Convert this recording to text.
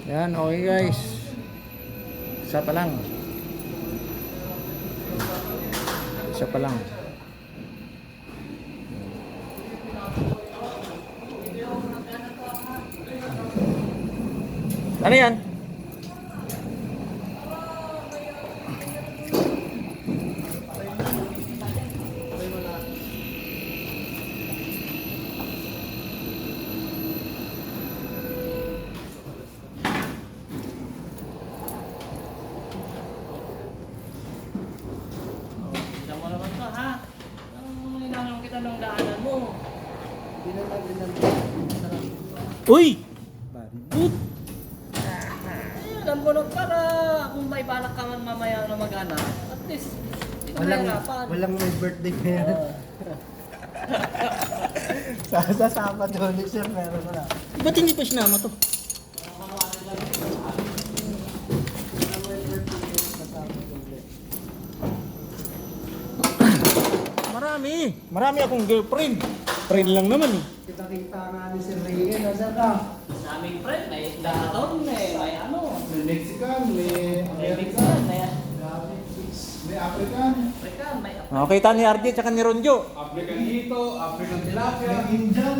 Yan, okay guys. Isa pa lang. Isa pa lang. Ano yan? Tignan mo naman to, ha? Hinanong kita ng daanan mo. Uy! Alam ko na para kung may balak ka man mamaya na mag-ana, at least, hindi ka mahirapan. Walang may birthday ngayon. Sa Sabado ulit sir, meron na. Ba't hindi pa sinama to? Marami akong girlfriend. Friend lang naman eh. Kita-kita nga ni Sir Ricky, nasa ka? Sa aming friend, may Daton, may ano, May Mexican, may may Mexican, may may African. African, may Okay, ta ni RJ tsaka ni Ronjo. African dito, African tilapia. May Indian.